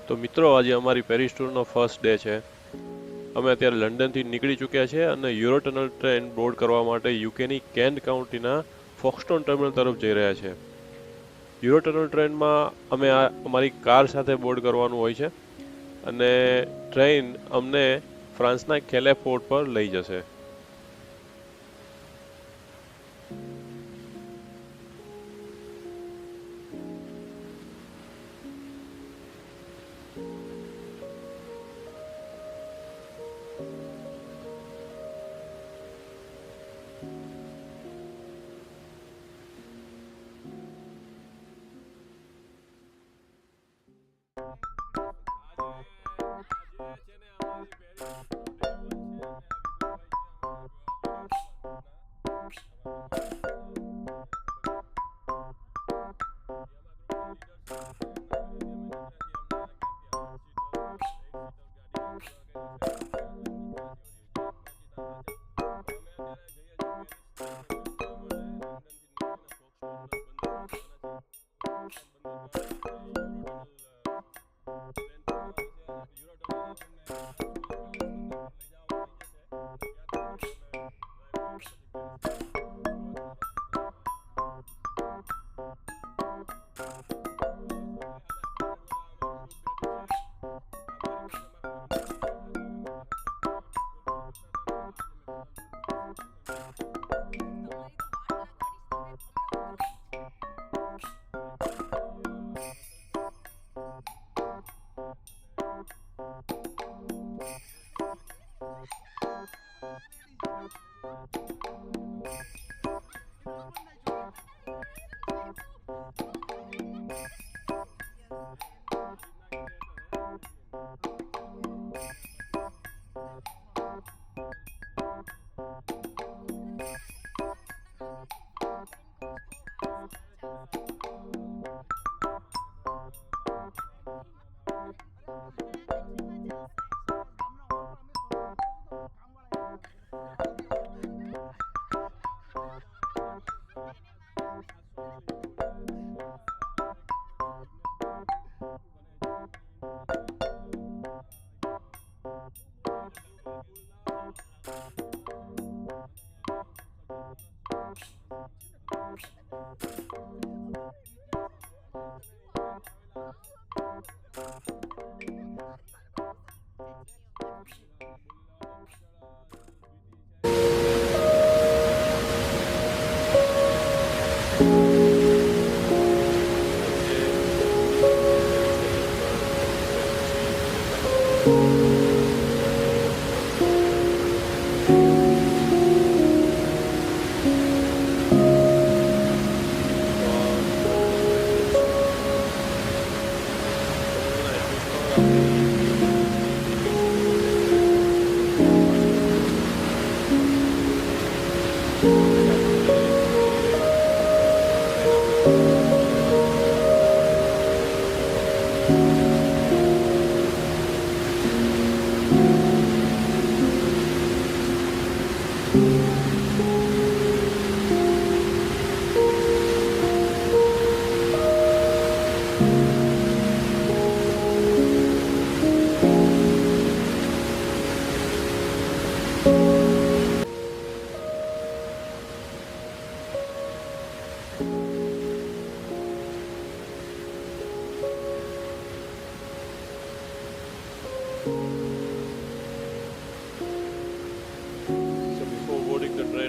તો મિત્રો આજે અમારી પેરિસ ટૂરનો ફર્સ્ટ ડે છે. અમે અત્યારે લંડનથી નીકળી ચૂક્યા છે અને યુરોટનલ ટ્રેન બોર્ડ કરવા માટે યુકેની કેન્ટ કાઉન્ટીના ફોક્સટોન ટર્મિનલ તરફ જઈ રહ્યા છે. યુરોટનલ ટ્રેનમાં અમે અમારી કાર સાથે બોર્ડ કરવાનું હોય છે અને ટ્રેન અમને ફ્રાન્સના કેલે પોર્ટ પર લઈ જશે.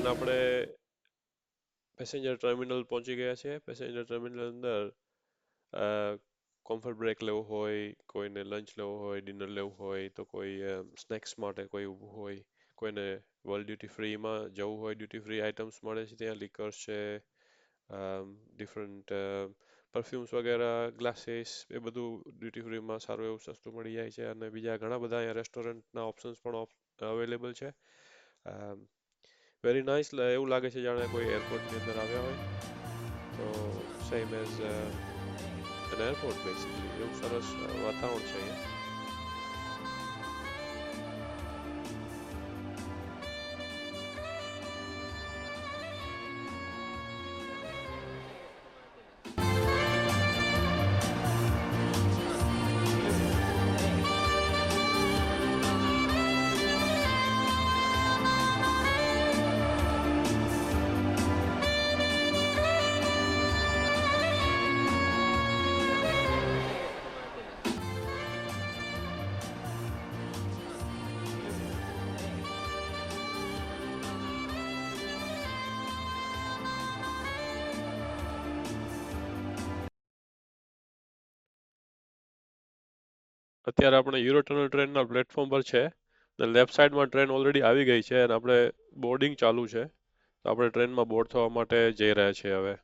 આપણે પેસેન્જર ટર્મિનલ પહોંચી ગયા છે. પેસેન્જર ટર્મિનલ અંદર કમ્ફર્ટ બ્રેક લેવો હોય, કોઈને લંચ લેવો હોય, ડિનર લેવું હોય, તો કોઈ સ્નેક્સ માટે કોઈ ઊભું હોય, કોઈને વર્લ્ડ ડ્યુટી ફ્રીમાં જવું હોય, ડ્યુટી ફ્રી આઇટમ્સ મળે છે ત્યાં, લિકર્સ છે, ડિફરન્ટ પરફ્યુમ્સ વગેરે, ગ્લાસીસ, એ બધું ડ્યુટી ફ્રીમાં સારું એવું સસ્તું મળી જાય છે. અને બીજા ઘણા બધા અહીંયા રેસ્ટોરન્ટના ઓપ્શન્સ પણ અવેલેબલ છે. વેરી નાઇસ, એવું લાગે છે જાણે કોઈ એરપોર્ટની અંદર આવ્યા હોય. તો same as an airport basically, એવું સરસ વાતાવરણ છે અહીંયા. અત્યારે આપણે યુરો ટનલ ટ્રેનના પ્લેટફોર્મ પર છે ને લેફ્ટ સાઈડમાં ટ્રેન ઓલરેડી આવી ગઈ છે અને આપણે બોર્ડિંગ ચાલુ છે તો આપણે ટ્રેનમાં બોર્ડ થવા માટે જઈ રહ્યા છીએ હવે.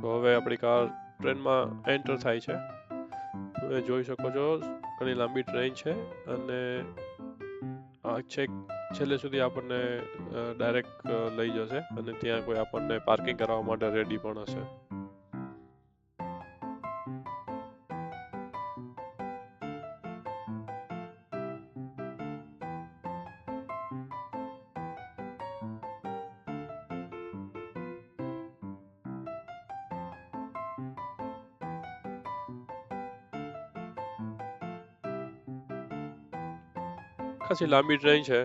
તો હવે આપણી કાર ટ્રેનમાં એન્ટર થાય છે. તમે જોઈ શકો છો ઘણી લાંબી ટ્રેન છે અને આ છેક છેલ્લે સુધી આપણને ડાયરેક્ટ લઈ જશે અને ત્યાં કોઈ આપણને પાર્કિંગ કરવા માટે રેડી પણ હશે. ખાસી લાંબી ટ્રેન છે,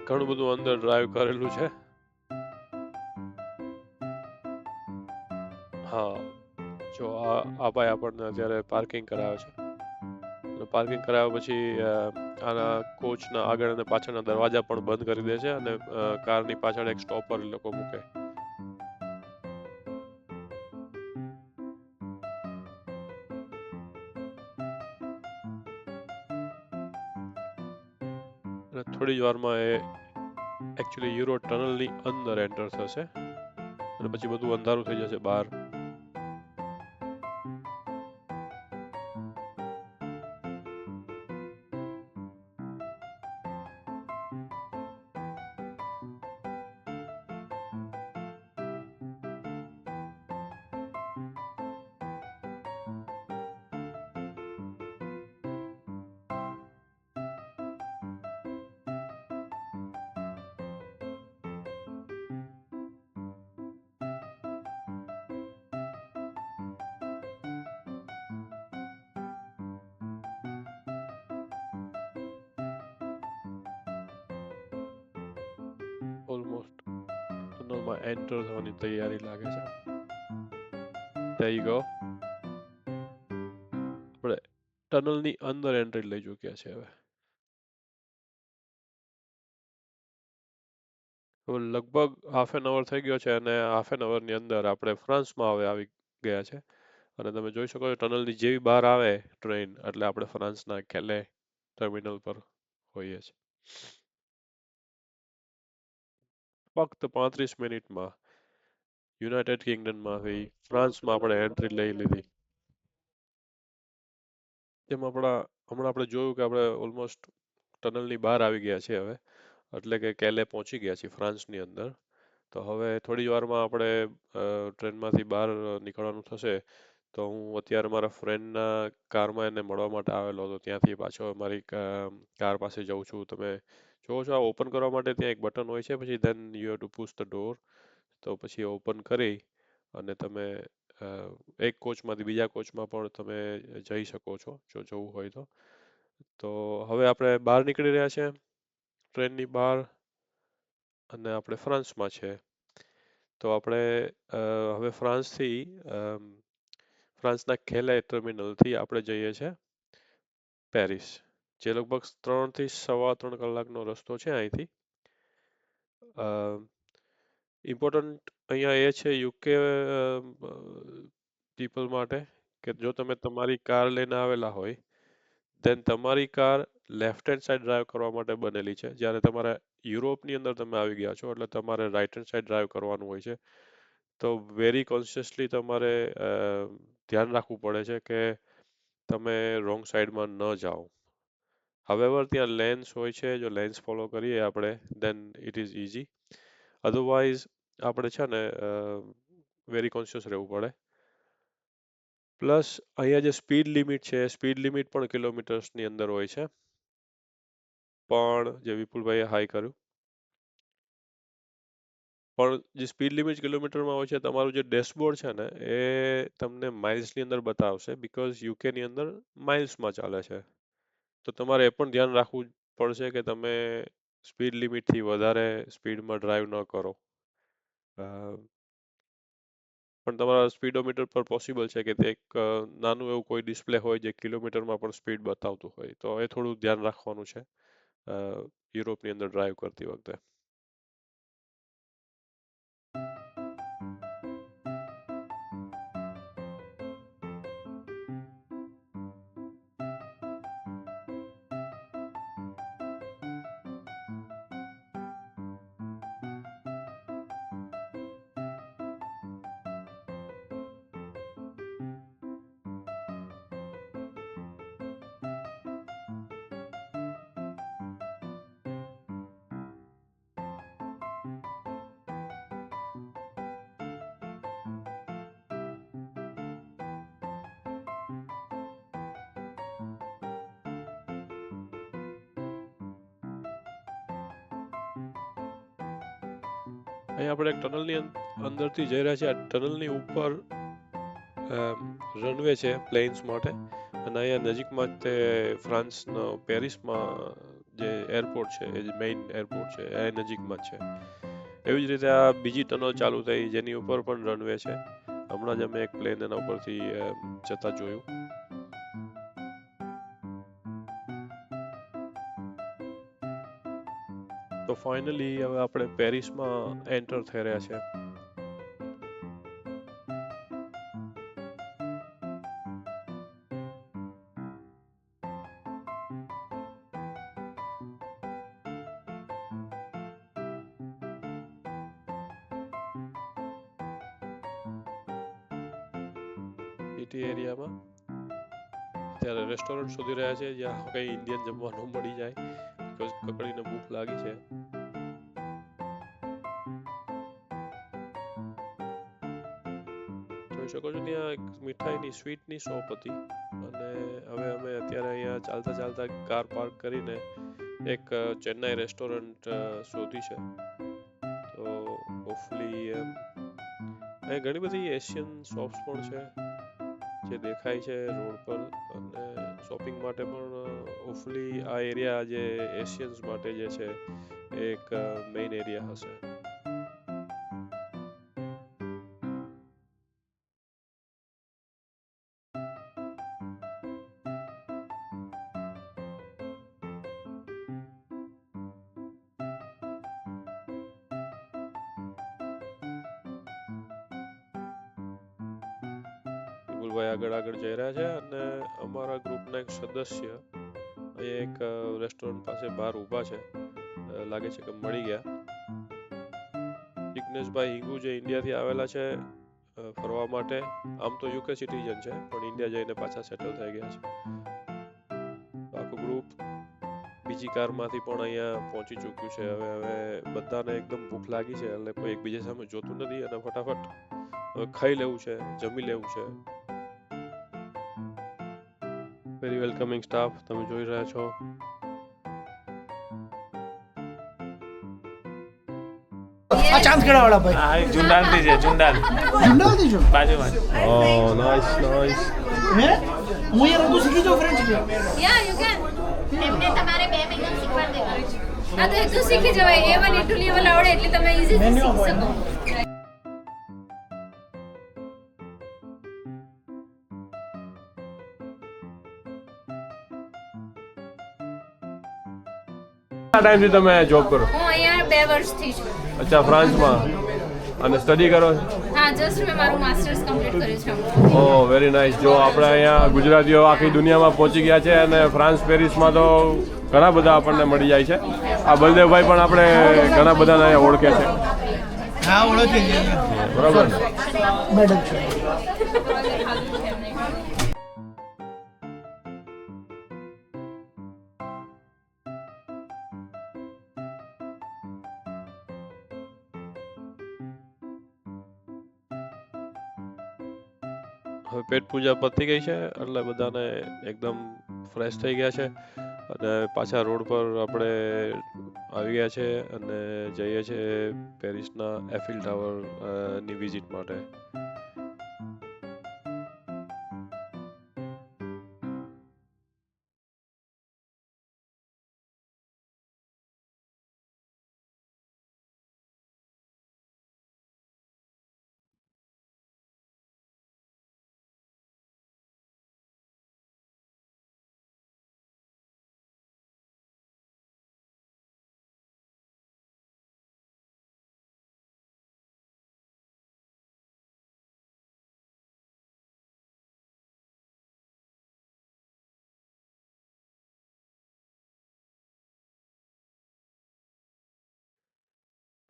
ઘણું બધું અંદર ડ્રાઈવ કરેલું છે. હા, જો આ ભાઈ આપણને અત્યારે પાર્કિંગ કરાવે છે અને પાર્કિંગ કરાવ્યા પછી આના કોચના આગળ અને પાછળના દરવાજા પણ બંધ કરી દે છે અને કારની પાછળ એક સ્ટોપર લોકો મૂકે. અને થોડી જ વારમાં એ એકચ્યુઅલી યુરો ટનલની અંદર એન્ટર થશે અને પછી બધું અંધારું થઈ જશે બહાર. ઓલમોસ્ટ ટનલમાં એન્ટર થવાની તૈયારી લાગે છે. There you go. આપણે ટનલની અંદર એન્ટ્રી લઈ ચૂક્યા છે હવે. હવે લગભગ હાફ એન અવર થઈ ગયો છે અને હાફ એન અવરની અંદર આપણે ફ્રાન્સમાં હવે આવી ગયા છે અને તમે જોઈ શકો છો ટનલની જેવી બહાર આવે ટ્રેન એટલે આપણે ફ્રાન્સના કેલે ટર્મિનલ પર હોઈએ છીએ. ફક્ત 35 મિનિટમાં યુનાઇટેડ કિંગડમમાંથી ફ્રાન્સમાં આપણે એન્ટ્રી લઈ લીધી. જેમ હમણાં આપણે જોયું કે આપણે ઓલમોસ્ટ ટનલની બહાર આવી ગયા છીએ હવે, એટલે કે કેલે પહોંચી ગયા છીએ ફ્રાન્સની અંદર. તો હવે થોડી વારમાં આપણે ટ્રેનમાંથી બહાર નીકળવાનું થશે. તો હું અત્યારે મારા ફ્રેન્ડના કારમાં એને મળવા માટે આવેલો હતો, ત્યાંથી પાછો મારી કાર પાસે જઉં છું. તમે જોવો છો આ ઓપન કરવા માટે ત્યાં એક બટન હોય છે, પછી then you have to push the door. તો પછી ઓપન કરી અને તમે એક કોચમાંથી બીજા કોચમાં પણ તમે જઈ શકો છો જો જવું હોય તો. તો હવે આપણે બહાર નીકળી રહ્યા છે ટ્રેનની બહાર અને આપણે ફ્રાન્સમાં છે. તો આપણે હવે ફ્રાન્સના ખેલે ટર્મિનલથી આપણે જઈએ છીએ પેરિસ, જે લગભગ 3 થી સવા 3 કલાકનો રસ્તો છે અહીંથી. ઇમ્પોર્ટન્ટ અહીંયા એ છે યુકે પીપલ માટે કે જો તમે તમારી કાર લઈને આવેલા હોય દેન તમારી car left hand side drive કરવા માટે બનેલી છે. જ્યારે તમારે યુરોપની અંદર તમે આવી ગયા છો એટલે તમારે રાઈટ હેન્ડ સાઈડ ડ્રાઈવ કરવાનું હોય છે. તો વેરી કોન્શિયસલી તમારે ધ્યાન રાખવું પડે છે કે તમે રોંગ સાઈડમાં ન જાઓ. હાવેવર ત્યાં લેન્સ હોય છે, જો લેન્સ ફોલો કરીએ આપણે then it is easy. Otherwise આપણે છે ને વેરી કોન્શિયસ રહેવું પડે. પ્લસ અહીંયા જે સ્પીડ લિમિટ છે, સ્પીડ લિમિટ પણ કિલોમીટર્સની અંદર હોય છે. પણ જે વિપુલભાઈએ હાઈ કર્યું, પણ જે સ્પીડ લિમિટ કિલોમીટરમાં હોય છે, તમારું જે ડેશબોર્ડ છે ને એ તમને માઇલ્સની અંદર બતાવશે, બીકોઝ યુકેની અંદર માઇલ્સમાં ચાલે છે. તો તમારે એ પણ ધ્યાન રાખવું પડશે કે તમે સ્પીડ લિમિટથી વધારે સ્પીડમાં ડ્રાઈવ ન કરો. પણ તમારા સ્પીડોમીટર પર પોસિબલ છે કે તે એક નાનું એવું કોઈ ડિસ્પ્લે હોય જે કિલોમીટરમાં પણ સ્પીડ બતાવતું હોય, તો એ થોડું ધ્યાન રાખવાનું છે યુરોપની અંદર ડ્રાઈવ કરતી વખતે. અહીં આપણે એક ટનલની અંદરથી જઈ રહ્યા છીએ. આ ટનલની ઉપર રનવે છે પ્લેન્સ માટે, અને અહીંયા નજીકમાં જ તે ફ્રાન્સનો પેરિસમાં જે એરપોર્ટ છે, એ મેઇન એરપોર્ટ છે, એ નજીકમાં જ છે. એવી જ રીતે આ બીજી ટનલ ચાલુ થઈ જેની ઉપર પણ રનવે છે. હમણાં જ અમે એક પ્લેન એના ઉપરથી જતા જોયું. તો ફાઇનલી હવે આપણે પેરિસમાં એન્ટર થઈ રહ્યા છે. સિટી એરિયામાં અત્યારે રેસ્ટોરન્ટ શોધી રહ્યા છે જ્યાં કઈ ઇન્ડિયન જમવાનું મળી જાય, બીકોઝ કકડીને ભૂખ લાગી છે. જોઈ શકો છો ત્યાં એક મીઠાઈની સ્વીટની શોપ હતી, અને હવે અમે અત્યારે અહીંયા ચાલતા ચાલતા કાર પાર્ક કરીને એક ચેન્નાઈ રેસ્ટોરન્ટ શોધી છે. તો હોપફુલી અહીં ઘણી બધી એશિયન શોપ્સ પણ છે જે દેખાય છે રોડ પર, અને શોપિંગ માટે પણ હોપફુલી આ એરિયા જે એશિયન્સ માટે જે છે એ એક મેઇન એરિયા હશે. વિપુલભાઈ આગળ જઈ રહ્યા છે, અને અમારા ગ્રુપના એક સદસ્ય અહીંયા એક રેસ્ટોરન્ટ પાસે બહાર ઊભા છે. લાગે છે કે મળી ગયા. જિગ્નેશભાઈ હિંગુ જે ઇન્ડિયાથી આવેલા છે ફરવા માટે, આમ તો યુકે સિટીઝન છે પણ ઇન્ડિયા જઈને પાછા સેટલ થઈ ગયા છે. આખું ગ્રુપ બીજી કારમાંથી પણ અહીંયા પહોંચી ચૂક્યું છે. હવે બધાને એકદમ ભૂખ લાગી છે એટલે કોઈ એકબીજા સામે જોતું નથી, અને ફટાફટ હવે ખાઈ લેવું છે, જમી લેવું છે. વેરી વેલકમિંગ સ્ટાફ તમે જોઈ રહ્યા છો. આ ચાંદ ખેડા વાળા ભાઈ. હા એક જુંડાલ થી છે, જુંડાલ જુંડાલથી છો? બાજુમાં જ. Oh, nice, nice. હે હું અહીંયા રહું તો શીખી જાઉં ફ્રેન્ચ. Yeah, you can. એમને તમારે 2 મહિના શીખવાડી દેવાનું. હા તો એ તો શીખી જવાય. A1 A2 લેવલ આવડે એટલે તમે ઈઝીલી શીખી શકો. ટાઈમથી તમે જોબ કરો? હું અહીંયા 2 વર્ષથી છું. અચ્છા, ફ્રાન્સમાં. અને સ્ટડી કરો છો? હા, જસ્ટ મેં મારું માસ્ટર્સ કમ્પ્લીટ કર્યું છે. ઓહ, વેરી નાઇસ. જો આપણે અહીંયા ગુજરાતીઓ આખી દુનિયામાં પહોંચી ગયા છે, અને ફ્રાન્સ પેરિસમાં તો ઘણા બધા આપણને મળી જાય છે. આ બલદેવભાઈ પણ આપણે ઘણા બધાને અહીંયા ઓળખે છે. હા ઓળખી છે બરાબર. મેડમ છે. હવે પેટ પૂજા પતી ગઈ છે એટલે બધાને એકદમ ફ્રેશ થઈ ગયા છે, અને પાછા રોડ પર આપણે આવી ગયા છે અને જઈએ છીએ પેરિસના એફિલ ટાવર ની વિઝિટ માટે.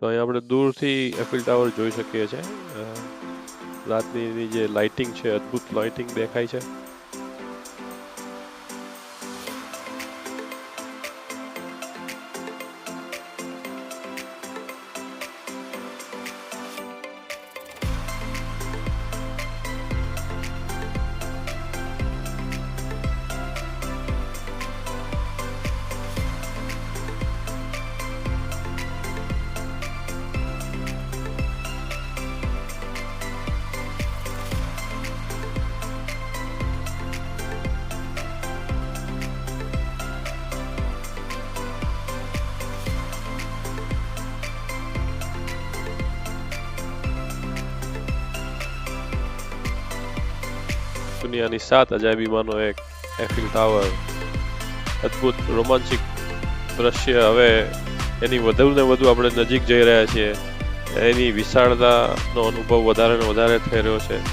તો અહીંયા આપણે દૂરથી એફિલ ટાવર જોઈ શકીએ છીએ. રાતની જે લાઇટિંગ છે, અદ્ભુત લાઇટિંગ દેખાય છે. દુનિયાની 7 અજાયબીમાંનો એક એફિલ ટાવર. અદ્ભુત રોમાંચિક દ્રશ્ય. હવે એની વધુ ને વધુ આપણે નજીક જઈ રહ્યા છીએ. એની વિશાળતાનો અનુભવ વધારે ને વધારે થઈ રહ્યો છે.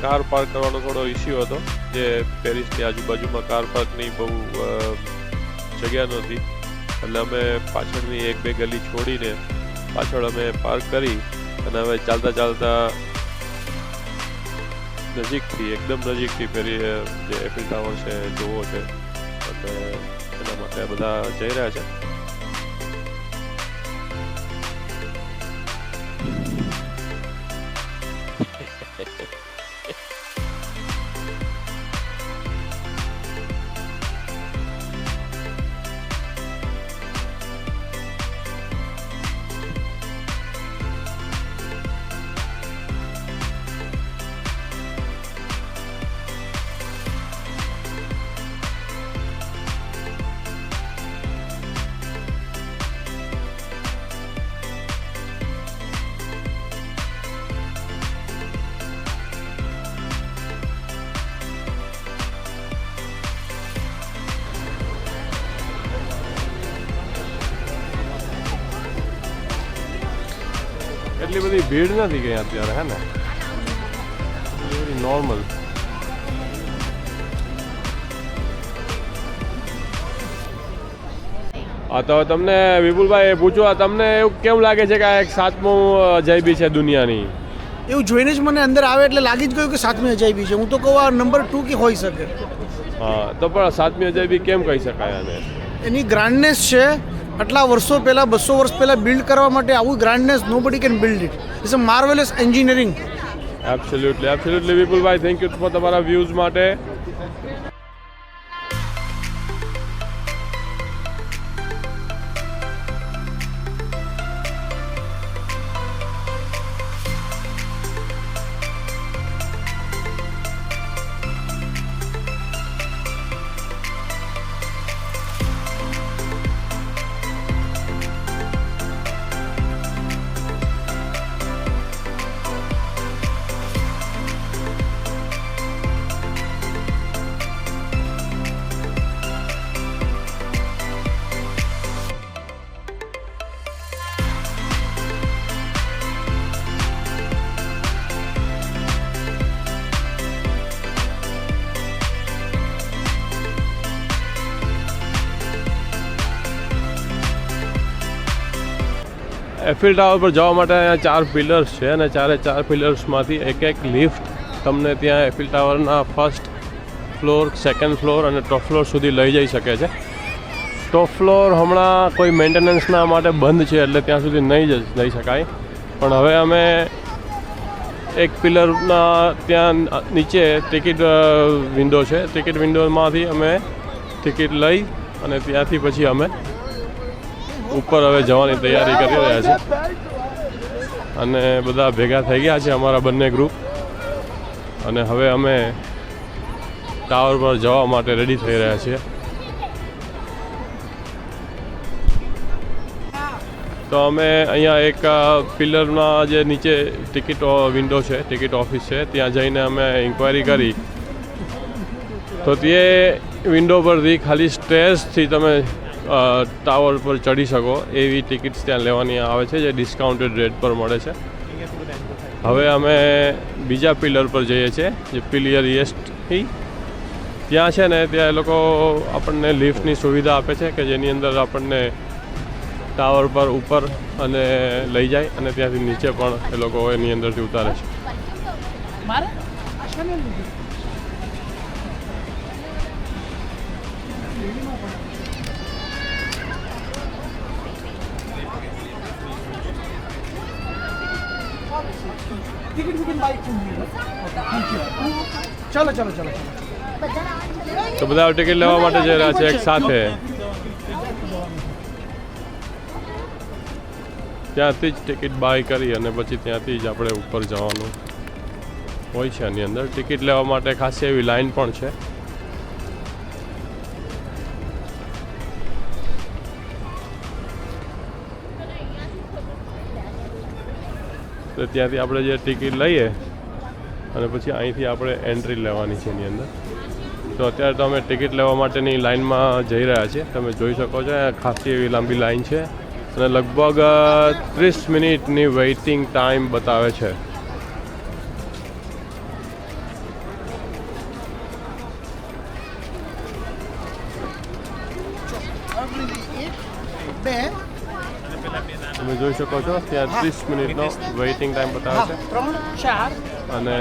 કાર પાર્ક કરવાનો થોડો ઇસ્યુ હતો, જે પેરિસની આજુબાજુમાં કાર પાર્કની બહુ જગ્યા નહોતી, એટલે અમે પાછળની 1-2 ગલી છોડીને પાછળ અમે પાર્ક કરી અને હવે ચાલતા ચાલતા નજીકથી, એકદમ નજીકથી જે એફિલ ટાવર છે જોવો છે, અને એના માટે બધા જઈ રહ્યા છે. એટલી બધી ભીડ નથી ગઈ અત્યારે, હે ને? નોર્મલ. હા, તો તમને વિપુલભાઈ પૂછો, તમને એવું કેમ લાગે છે કે આ એક 7મું અજાયબી છે દુનિયાની? એવું જોઈને જ મને અંદર આવે એટલે લાગી જ ગયું કે 7મી અજાયબી છે. હું તો કહું આ નંબર 2 કે હોઈ શકે. હા, તો પણ 7મી અજાયબી કેમ કહી શકાય આને? એની ગ્રાન્ડનેસ છે. આટલા વર્ષો પહેલાં, 200 વર્ષ પહેલાં બિલ્ડ કરવા માટે આવું grandness nobody can build it. It's a marvellous engineering. Absolutely, absolutely Vipulbhai, thank you for તમારા વ્યૂઝ માટે. એફિલ ટાવર પર જવા માટે અહીંયા 4 પિલર્સ છે અને 4 પિલર્સમાંથી એક લિફ્ટ તમને ત્યાં એફિલ ટાવરના ફર્સ્ટ ફ્લોર, સેકન્ડ ફ્લોર અને ટોપ ફ્લોર સુધી લઈ જઈ શકે છે. ટોપ ફ્લોર હમણાં કોઈ મેન્ટેનન્સના માટે બંધ છે, એટલે ત્યાં સુધી નહીં જઈ શકાય. પણ હવે અમે એક પિલરના ત્યાં નીચે ટિકિટ વિન્ડો છે, ટિકિટ વિન્ડોમાંથી અમે ટિકિટ લઈ અને ત્યાંથી પછી અમે ઉપર હવે જવાની તૈયારી કરી રહ્યા છીએ. અને બધા ભેગા થઈ ગયા છે અમારા બંને ગ્રુપ, અને હવે અમે ટાવર પર જવા માટે રેડી થઈ રહ્યા છીએ. તો અમે અહીંયા એક પિલરમાં જે નીચે ટિકિટ વિન્ડો છે, ટિકિટ ઓફિસ છે, ત્યાં જઈને અમે ઇન્ક્વાયરી કરી. તો તે વિન્ડો પરથી ખાલી સ્ટેર્સથી તમે ટાવર પર ચડી શકો એવી ટિકિટ્સ ત્યાં લેવાની આવે છે, જે ડિસ્કાઉન્ટેડ રેટ પર મળે છે. હવે અમે બીજા પિલર પર જઈએ છીએ, જે પિલિયર ઈસ્ટ. ત્યાં છે ને, ત્યાં એ લોકો આપણને લિફ્ટની સુવિધા આપે છે, કે જેની અંદર આપણને ટાવર પર ઉપર અને લઈ જાય, અને ત્યાંથી નીચે પણ એ લોકો એની અંદરથી ઉતારે છે. ચલો ચલો ચલો. તો બધા ટિકિટ લેવા માટે જઈ રહ્યા છે એક સાથે. ત્યાંથી જ ટિકિટ બાય કરી અને પછી ત્યાંથી જ આપણે ઉપર જવાનું હોય છે. એની અંદર ટિકિટ લેવા માટે ખાસી એવી લાઈન પણ છે. તો ત્યાંથી આપણે જે ટિકિટ લઈએ અને પછી અહીંથી આપણે એન્ટ્રી લેવાની છે એની અંદર. તો અત્યારે તો અમે ટિકિટ લેવા માટેની લાઇનમાં જઈ રહ્યા છીએ. તમે જોઈ શકો છો, ખાસી એવી લાંબી લાઈન છે અને લગભગ 30 મિનિટની વેઇટિંગ ટાઈમ બતાવે છે. તમે જોઈ શકો છો ત્યાં 30 મિનિટનો વેઇટિંગ ટાઈમ બતાવે છે. અને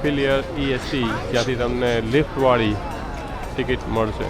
પિલિયર EST, ત્યાંથી તમને લિફ્ટવાળી ટિકિટ મળશે.